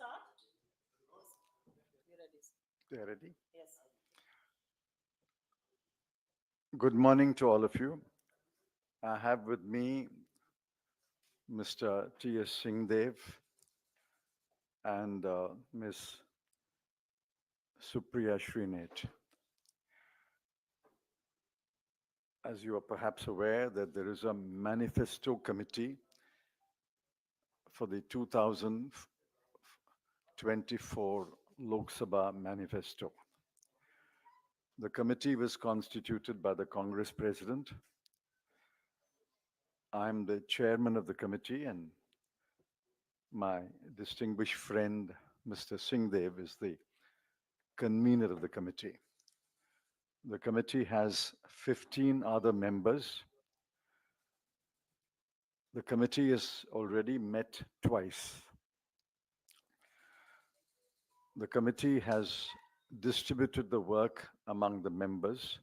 start? You ready? They are ready. Yes. Good morning to all of you. I have with me Mr. T.S. Singdev and Ms. Supriya Srinath. As you are perhaps aware that there is a manifesto committee for the 2024 Lok Sabha manifesto. The committee was constituted by the Congress President. I'm the chairman of the committee, and my distinguished friend, Mr. Singdev, is the convener of the committee. The committee has 15 other members. The committee has already met twice. The committee has distributed the work among the members,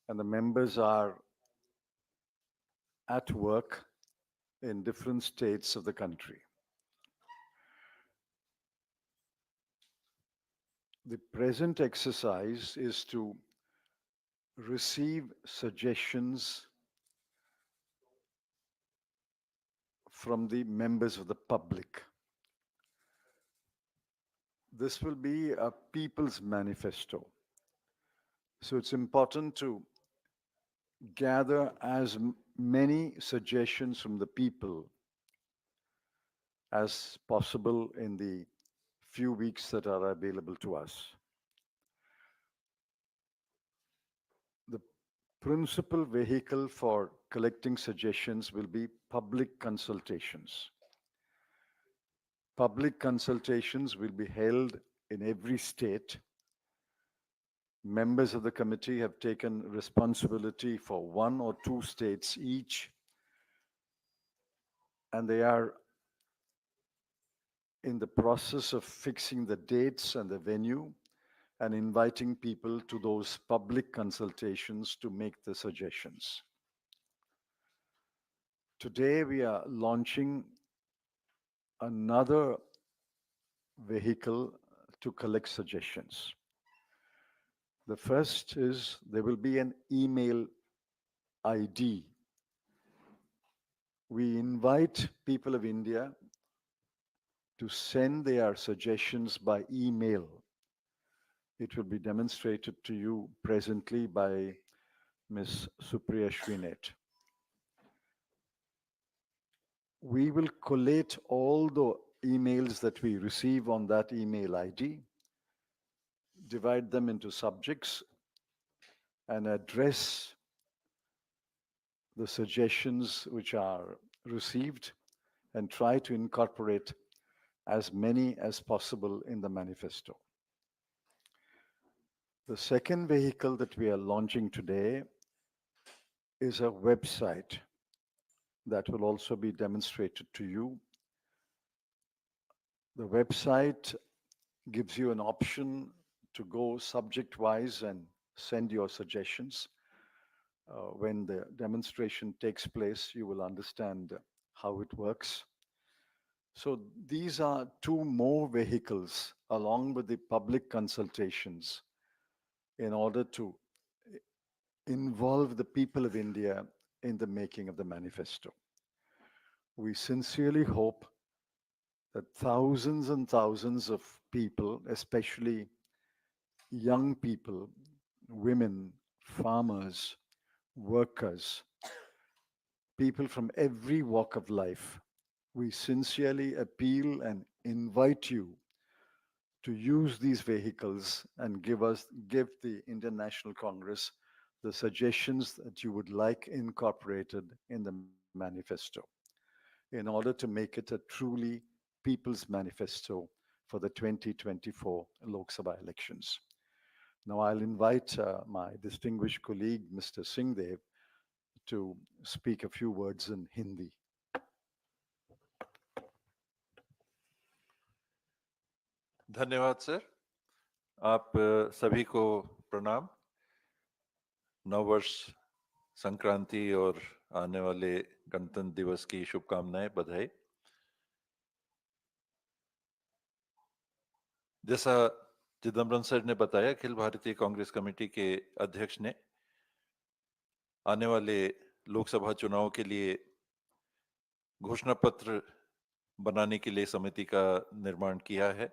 and the members are at work in different states of the country. The present exercise is to receive suggestions from the members of the public. This will be a people's manifesto. So it's important to gather as many suggestions from the people as possible in the few weeks that are available to us. The principal vehicle for collecting suggestions will be public consultations. Public consultations will be held in every state. Members of the committee have taken responsibility for 1 or 2 states each, and they are in the process of fixing the dates and the venue and inviting people to those public consultations to make the suggestions. Today we are launching another vehicle to collect suggestions. The first is there will be an email ID. We invite people of India to send their suggestions by email. It will be demonstrated to you presently by Ms. Supriya Srinath. We will collate all the emails that we receive on that email ID, divide them into subjects, and address the suggestions which are received and try to incorporate as many as possible in the manifesto. The second vehicle that we are launching today is a website that will also be demonstrated to you. The website gives you an option to go subject-wise and send your suggestions. When the demonstration takes place, you will understand how it works. So these are 2 more vehicles along with the public consultations in order to involve the people of India in the making of the manifesto. We sincerely hope that thousands and thousands of people, especially young people, women, farmers, workers, people from every walk of life, we sincerely appeal and invite you to use these vehicles and give the Indian National Congress the suggestions that you would like incorporated in the manifesto in order to make it a truly people's manifesto for the 2024 Lok Sabha elections. Now I'll invite my distinguished colleague, Mr. Singdev, to speak a few words in Hindi. धन्यवाद sir. आप सभी को प्रणाम। नववर्ष संक्रांति और आने वाले गणतंत्र दिवस की शुभकामनाएं, बधाई। जैसा चिदम्बरम सर ने बताया, अखिल भारतीय कांग्रेस कमेटी के अध्यक्ष ने आने वाले लोकसभा चुनाव के लिए घोषणा पत्र बनाने के लिए समिति का निर्माण किया है।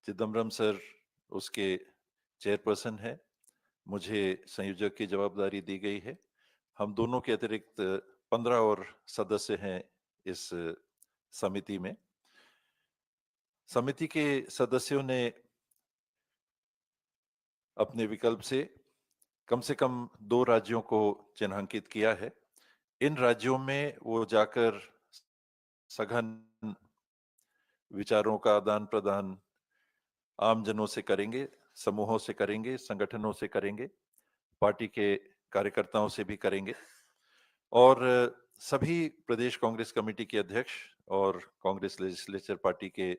चिदम्बरम सर उसके चेयरपर्सन है, मुझे संयोजक की जवाबदारी दी गई है। हम दोनों के अतिरिक्त 15 और सदस्य हैं इस समिति में। समिति के सदस्यों ने अपने विकल्प से कम 2 राज्यों को चिन्हांकित किया है। इन राज्यों में वो जाकर सघन विचारों का आदान प्रदान आमजनों से करेंगे, समूहों से करेंगे, संगठनों से करेंगे, पार्टी के कार्यकर्ताओं से भी करेंगे और सभी प्रदेश कांग्रेस कमेटी के अध्यक्ष और कांग्रेस लेजिस्लेचर पार्टी के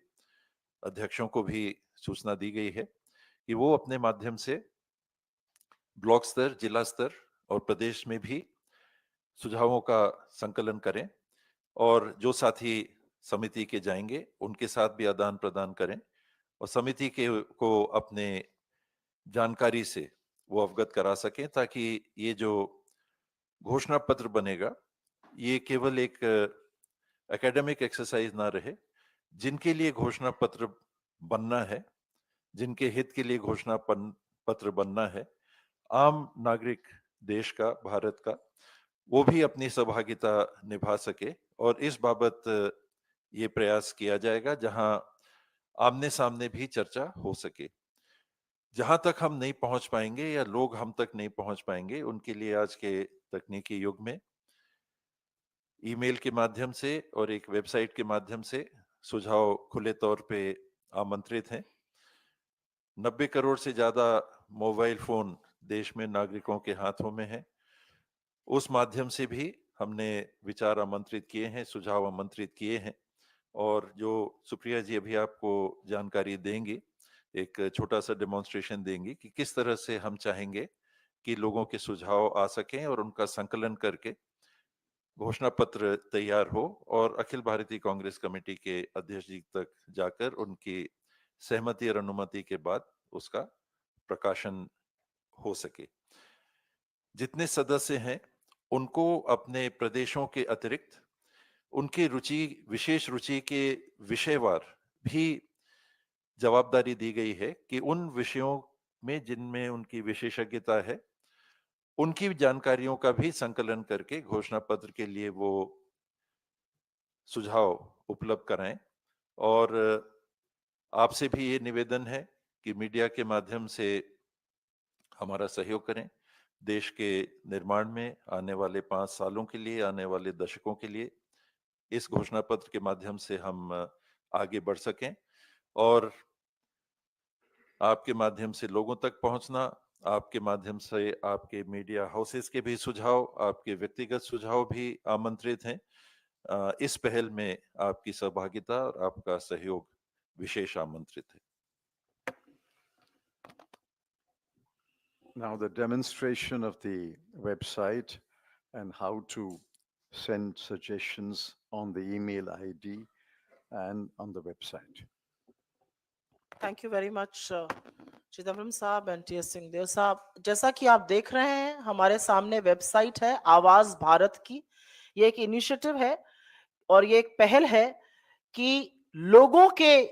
अध्यक्षों को भी सूचना दी गई है कि वो अपने माध्यम से ब्लॉक स्तर, जिला स्तर और प्रदेश में भी सुझावों का संकलन करें और जो साथी समिति के जाएंगे उनके साथ भी आदान प्रदान करें और समिति के को अपने जानकारी से वो अवगत करा सकें, ताकि ये जो घोषणा पत्र बनेगा ये केवल एक एकेडमिक एक्सरसाइज ना रहे। जिनके लिए घोषणा पत्र बनना है, जिनके हित के लिए घोषणा पत्र बनना है, आम नागरिक देश का, भारत का, वो भी अपनी सहभागिता निभा सके और इस बाबत ये प्रयास किया जाएगा जहां आमने सामने भी चर्चा हो सके। जहां तक हम नहीं पहुंच पाएंगे या लोग हम तक नहीं पहुंच पाएंगे, उनके लिए आज के तकनीकी युग में ईमेल के माध्यम से और एक वेबसाइट के माध्यम से सुझाव खुले तौर पे आमंत्रित हैं। 90 करोड़ से ज्यादा मोबाइल फोन देश में नागरिकों के हाथों में है। उस माध्यम से भी हमने विचार आमंत्रित किए हैं, सुझाव आमंत्रित किए हैं और जो सुप्रिया जी अभी आपको जानकारी देंगी, एक छोटा सा डेमोन्स्ट्रेशन देंगी कि किस तरह से हम चाहेंगे कि लोगों के सुझाव आ सकें और उनका संकलन करके घोषणा पत्र तैयार हो और अखिल भारतीय कांग्रेस कमेटी के अध्यक्ष जी तक जाकर उनकी सहमति और अनुमति के बाद उसका प्रकाशन हो सके। जितने सदस्य हैं उनको अपने प्रदेशों के अतिरिक्त उनकी रुचि, विशेष रुचि के विषयवार भी जवाबदारी दी गई है कि उन विषयों में जिनमें उनकी विशेषज्ञता है उनकी जानकारियों का भी संकलन करके घोषणा पत्र के लिए वो सुझाव उपलब्ध कराएं। और आपसे भी ये निवेदन है कि मीडिया के माध्यम से हमारा सहयोग करें। देश के निर्माण में आने वाले 5 सालों के लिए, आने वाले दशकों के लिए इस घोषणा पत्र के माध्यम से हम आगे बढ़ सकें और आपके माध्यम से लोगों तक पहुंचना, आपके माध्यम से आपके मीडिया हाउसेस के भी सुझाव, आपके व्यक्तिगत सुझाव भी आमंत्रित हैं। इस पहल में आपकी सहभागिता और आपका सहयोग विशेष आमंत्रित है। Now the demonstration of the website and how to send suggestions on the email ID and on the website. Thank you very much Chidambaram साहब एंड टी एस सिंहदेव साहब। जैसा कि आप देख रहे हैं हमारे सामने वेबसाइट है आवाज भारत की। ये एक इनिशिएटिव है और ये एक पहल है कि लोगों के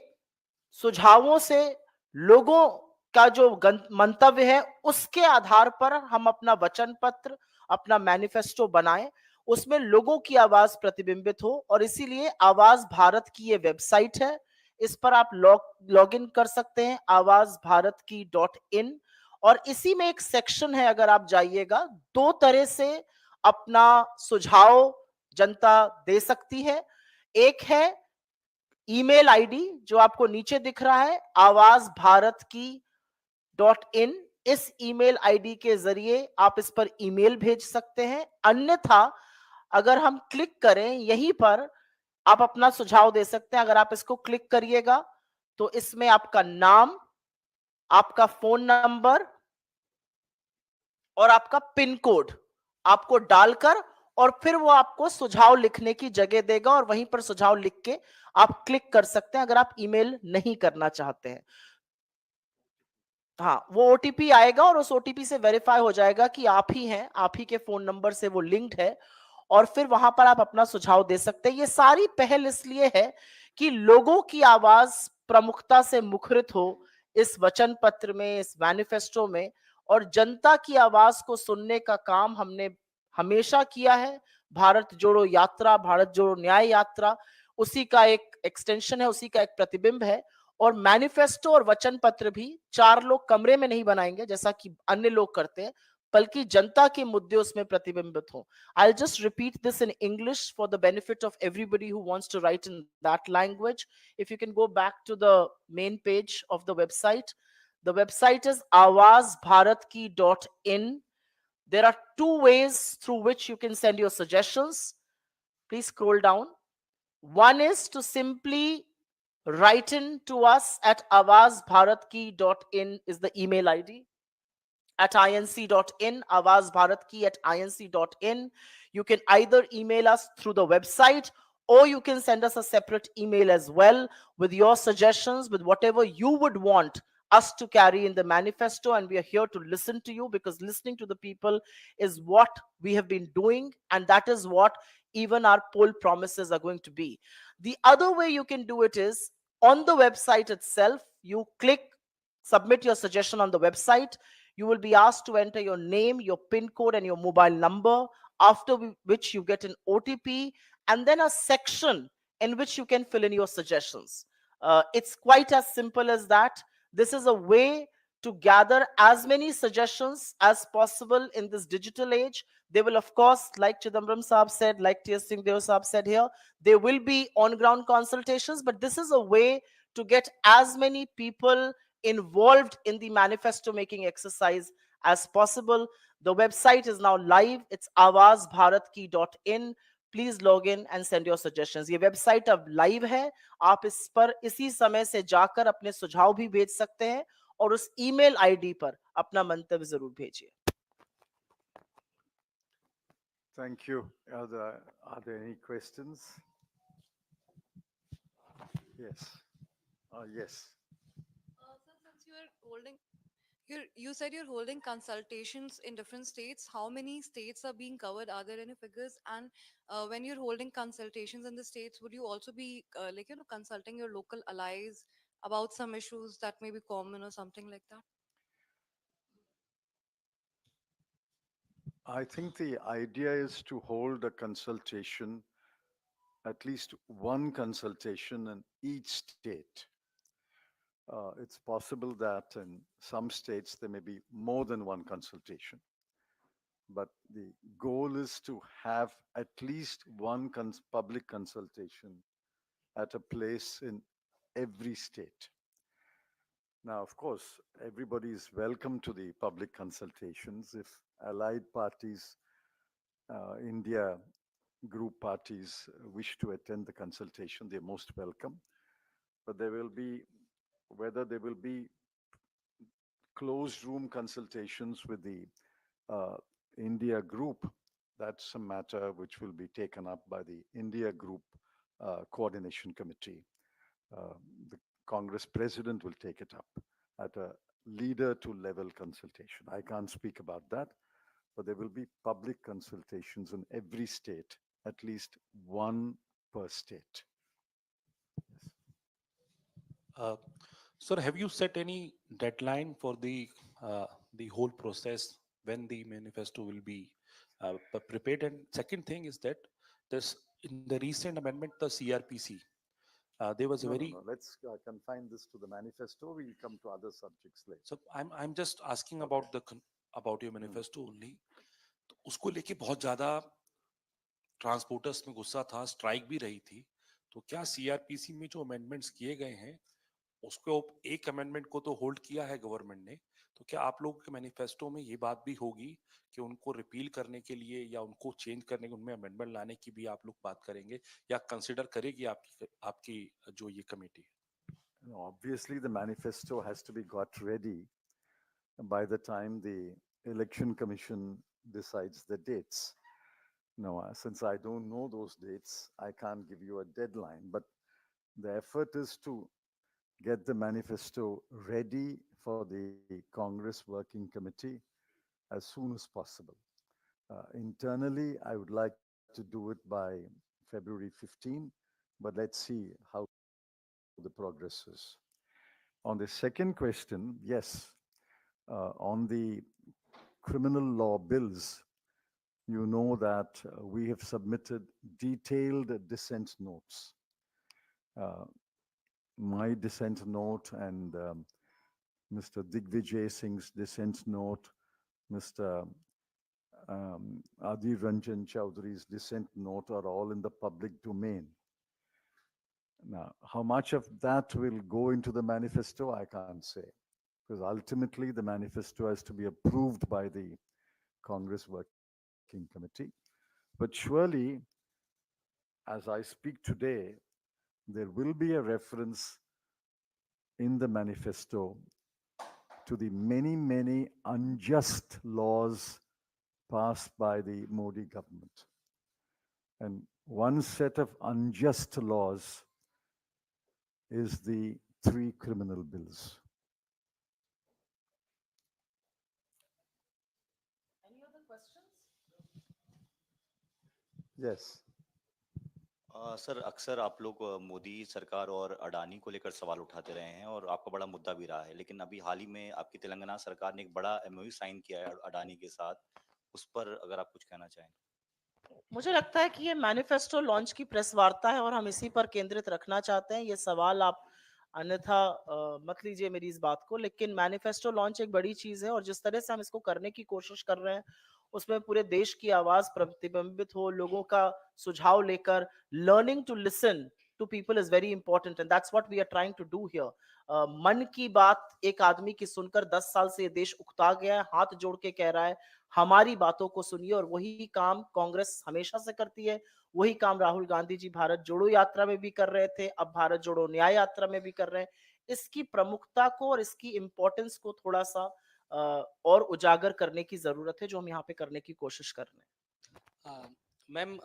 सुझावों से, लोगों का जो मंतव्य है उसके आधार पर हम अपना वचन पत्र, अपना मैनिफेस्टो बनाएं, उसमें लोगों की आवाज प्रतिबिंबित हो। और इसीलिए आवाज भारत की ये वेबसाइट है, इस पर आप लॉग इन कर सकते हैं awazbharatki.in। और इसी में एक सेक्शन है, अगर आप जाइएगा, 2 तरह से अपना सुझाव जनता दे सकती है। एक है ईमेल आईडी जो आपको नीचे दिख रहा है awazbharatki.in। इस ईमेल आईडी के जरिए आप इस पर ईमेल भेज सकते हैं। अन्यथा अगर हम क्लिक करें यहीं पर, आप अपना सुझाव दे सकते हैं। अगर आप इसको क्लिक करिएगा तो इसमें आपका नाम, आपका फोन नंबर और आपका पिन कोड आपको डालकर और फिर वो आपको सुझाव लिखने की जगह देगा और वहीं पर सुझाव लिख के आप क्लिक कर सकते हैं अगर आप ईमेल नहीं करना चाहते हैं। हाँ, वो ओटीपी आएगा और उस ओटीपी से वेरीफाई हो जाएगा कि आप ही हैं, आप ही के फोन नंबर से वो लिंक्ड है और फिर वहां पर आप अपना सुझाव दे सकते हैं। ये सारी पहल इसलिए है कि लोगों की आवाज प्रमुखता से मुखरित हो इस वचन पत्र में, इस मैनिफेस्टो में, और जनता की आवाज को सुनने का काम हमने हमेशा किया है। भारत जोड़ो यात्रा, भारत जोड़ो न्याय यात्रा उसी का एक एक्सटेंशन है, उसी का एक प्रतिबिंब है। और मैनिफेस्टो और वचन पत्र भी चार लोग कमरे में नहीं बनाएंगे जैसा कि अन्य लोग करते हैं, बल्कि जनता के मुद्दे उसमें प्रतिबिंबित हो। I'll just repeat this in English for the benefit of everybody who wants to write in that language. If you can go back to the main page of the website. The website is awazbharatki.in. There are two ways through which you can send your suggestions. Please scroll down. One is to simply write in to us at awazbharatki.in is the email ID. At inc.in, awazbharatki@inc.in. You can either email us through the website or you can send us a separate email as well with your suggestions, with whatever you would want us to carry in the manifesto. And we are here to listen to you, because listening to the people is what we have been doing, and that is what even our poll promises are going to be. The other way you can do it is on the website itself. You click submit your suggestion on the website. You will be asked to enter your name, your PIN code, and your mobile number, after which you get an OTP and then a section in which you can fill in your suggestions. It's quite as simple as that. This is a way to gather as many suggestions as possible in this digital age. They will, of course, like Chidambaram Saab said, like T.S. Singhdeo Saab said here, there will be on-ground consultations, but this is a way to get as many people involved in the manifesto making exercise as possible. The website is now live. It's awazbharatki.in. Please log in and send your suggestions. ये website अब live है, आप इस पर इसी समय से जाकर अपने सुझाव भी भेज सकते हैं और उस ईमेल आईडी पर अपना मंतव्य जरूर भेजिए। Thank you. Are there any questions? Yes. Yes. Sir, since you said you're holding consultations in different states. How many states are being covered? Are there any figures? And when you're holding consultations in the states, would you also be consulting your local allies about some issues that may be common or something like that? I think the idea is to hold a consultation, at least one consultation in each state. It's possible that in some states there may be more than one consultation. But the goal is to have at least one public consultation at a place in every state. Now, of course, everybody is welcome to the public consultations. If allied parties, India group parties wish to attend the consultation, they're most welcome. But there will be, whether there will be closed room consultations with the India group, that's a matter which will be taken up by the India group coordination committee. The Congress president will take it up at a leader to level consultation. I can't speak about that, but there will be public consultations in every state, at least one per state. Sir, have you set any deadline for the whole process when the manifesto will be prepared? And second thing is that this in the recent amendment, the CRPC, there was a very. No. Let's confine this to the manifesto. We'll come to other subjects later. So I'm just asking about about your manifesto only. तो उसको लेके बहुत ज्यादा transporters में गुस्सा था, strike भी रही थी। तो क्या सीआरपीसी में जो अमेंडमेंट्स किए गए हैं उसको एक अमेंडमेंट को तो होल्ड किया है गवर्नमेंट ने, तो क्या आप लोगों के मैनिफेस्टो में ये बात भी होगी कि उनको रिपील करने के लिए या उनको चेंज करने के उनमें अमेंडमेंट लाने की भी आप लोग बात करेंगे या कंसीडर करेगी आपकी जो ये committee? Obviously, the manifesto has to be got ready by the time the Election Commission decides the dates. No, since I don't know those dates, I can't give you a deadline. But the effort is to get the manifesto ready for the Congress Working Committee as soon as possible. Internally, I would like to do it by February 15, but let's see how the progress is. On the second question, yes, on the criminal law bills, you know that we have submitted detailed dissent notes. Uh, my dissent note and Mr. Digvijay Singh's dissent note, Mr. Adhir Ranjan Chowdhury's dissent note are all in the public domain. Now, how much of that will go into the manifesto, I can't say, because ultimately the manifesto has to be approved by the Congress Working Committee. But surely, as I speak today, there will be a reference in the manifesto to the many, many unjust laws passed by the Modi government. And one set of unjust laws is the three criminal bills. Any other questions? Yes. Sir अक्सर आप लोग मोदी सरकार और अडानी को लेकर सवाल उठाते रहे हैं और आपका बड़ा मुद्दा भी रहा है, लेकिन अभी हाल ही में आपकी तेलंगाना सरकार ने एक बड़ा एमओयू साइन किया है अडानी के साथ, उस पर अगर आप कुछ कहना चाहें। मुझे लगता है कि ये मैनिफेस्टो लॉन्च की प्रेस वार्ता है और हम इसी पर केंद्रित रखना चाहते हैं। ये सवाल आप अन्यथा मत लीजिए मेरी इस बात को, लेकिन मैनिफेस्टो लॉन्च एक बड़ी चीज है और जिस तरह से हम इसको करने की कोशिश कर रहे हैं उसमें पूरे देश की आवाज प्रतिबिंबित हो, लोगों का सुझाव लेकर learning to listen to people is very important and that's what we are trying to do here. Mann Ki बात एक आदमी की सुनकर 10 साल से ये देश उकता गया है, हाथ जोड़ के कह रहा है हमारी बातों को सुनिए, और वही काम कांग्रेस हमेशा से करती है। वही काम राहुल गांधी जी भारत जोड़ो यात्रा में भी कर रहे थे, अब भारत जोड़ो न्याय यात्रा में भी कर रहे हैं। इसकी प्रमुखता को और इसकी इंपॉर्टेंस को थोड़ा सा और उजागर करने की जरूरत है, जो हम यहाँ पे करने की कोशिश कर रहे हैं। मैम,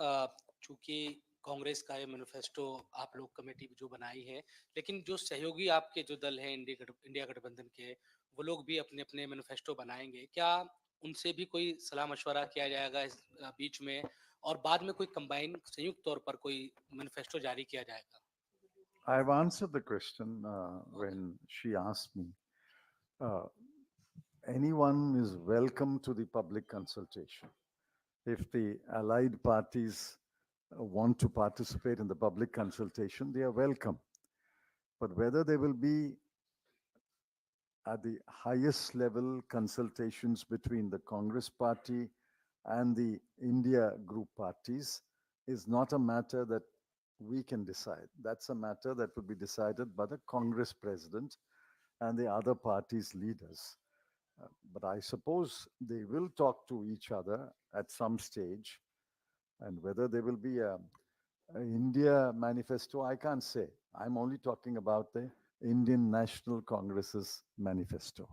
चूंकि कांग्रेस का ये मैनिफेस्टो आप लोग कमेटी जो बनाई है, लेकिन जो सहयोगी आपके जो दल हैं इंडिया गठबंधन के, वो लोग भी अपने अपने मैनिफेस्टो बनाएंगे, क्या उनसे भी कोई सलाह मशवरा किया जाएगा इस बीच में, और बाद में कोई कंबाइन संयुक्त तौर पर कोई मैनिफेस्टो जारी किया जाएगा? I've answered the question when she asked me. Anyone is welcome to the public consultation. If the allied parties want to participate in the public consultation, they are welcome. But whether there will be at the highest level consultations between the Congress party and the India group parties is not a matter that we can decide. That's a matter that will be decided by the Congress president and the other parties' leaders. But I suppose they will talk to each other at some stage. And whether there will be a India manifesto, I can't say. I'm only talking about the Indian National Congress's manifesto.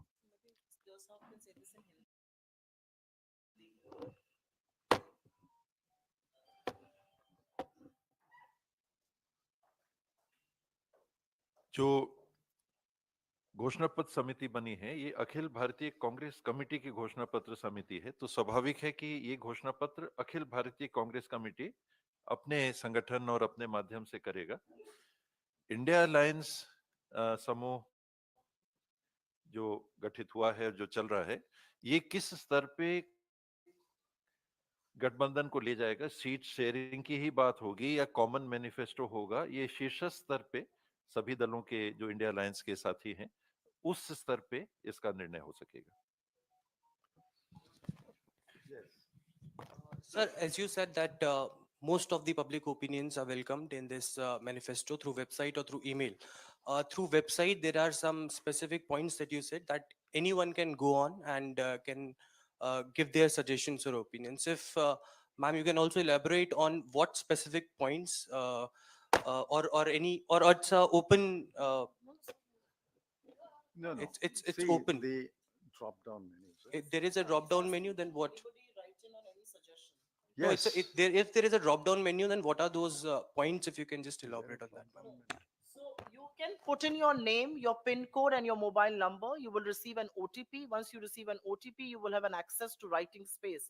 जो घोषणा पत्र समिति बनी है ये Akhil Bharatiya Congress committee की घोषणा पत्र समिति है, तो स्वाभाविक है कि ये घोषणा पत्र अखिल भारतीय कांग्रेस कमेटी अपने संगठन और अपने माध्यम से करेगा। इंडिया अलायंस समूह जो गठित हुआ है, जो चल रहा है, ये किस स्तर पे गठबंधन को ले जाएगा, सीट शेयरिंग की ही बात होगी या कॉमन मैनिफेस्टो होगा, ये शीर्ष स्तर पे सभी दलों के जो इंडिया अलायंस के साथी हैं उस स्तर पे इसका निर्णय हो सकेगा। Sir, as you said that most of the public opinions are welcomed in this manifesto through website or through email. Through website, there are some specific points that you said that anyone can go on and can give their suggestions or opinions. If, ma'am, you can also elaborate on what specific points or any, or it's open, No, it's See, open. The drop-down menus. If there is a drop-down menu, then what? Anybody write in on any suggestion? No, Yes. if there is a drop down menu, then what are those points? If you can just elaborate on that, ma'am. So you can put in your name, your PIN code, and your mobile number. You will receive an OTP. Once you receive an OTP, you will have an access to writing space.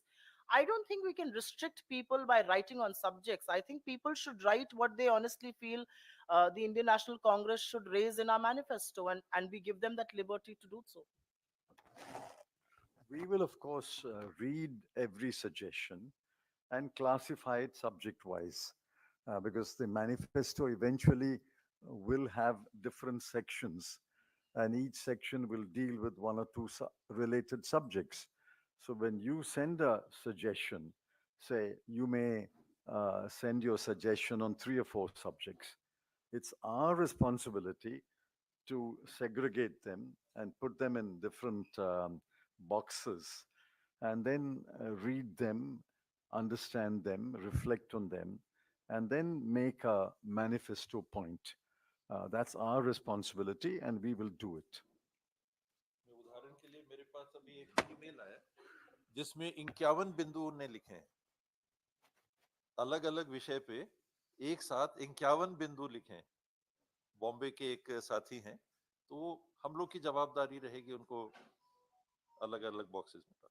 I don't think we can restrict people by writing on subjects. I think people should write what they honestly feel the Indian National Congress should raise in our manifesto, and we give them that liberty to do so. We will, of course, read every suggestion and classify it subject wise because the manifesto eventually will have different sections, and each section will deal with one or two related subjects. So when you send a suggestion, say you may send your suggestion on 3 or 4 subjects. It's our responsibility to segregate them and put them in different boxes and then read them, understand them, reflect on them, and then make a manifesto point. That's our responsibility, and we will do it. उदाहरण के लिए मेरे पास अभी एक email आया जिसमें 51 बिंदु उन्होंने लिखे हैं अलग अलग विषय पे एक साथ 51 बिंदु लिखे हैं बॉम्बे के एक साथी हैं तो हम लोग की जवाबदारी रहेगी उनको अलग अलग बॉक्सेस में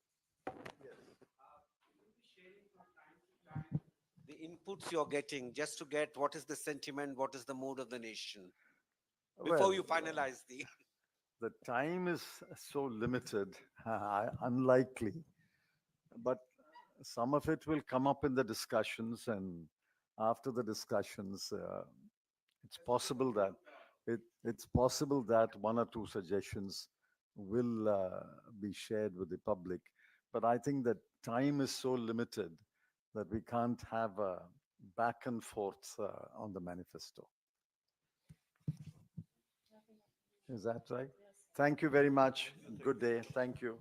The inputs you're getting just to get what is the sentiment, what is the mood of the nation before Well, you finalize the time is so limited, unlikely, but some of it will come up in the discussions, and after the discussions, it's possible that it's possible that 1 or 2 suggestions will be shared with the public. But I think that time is so limited that we can't have a back and forth on the manifesto. Is that right? Thank you very much. Good day. Thank you.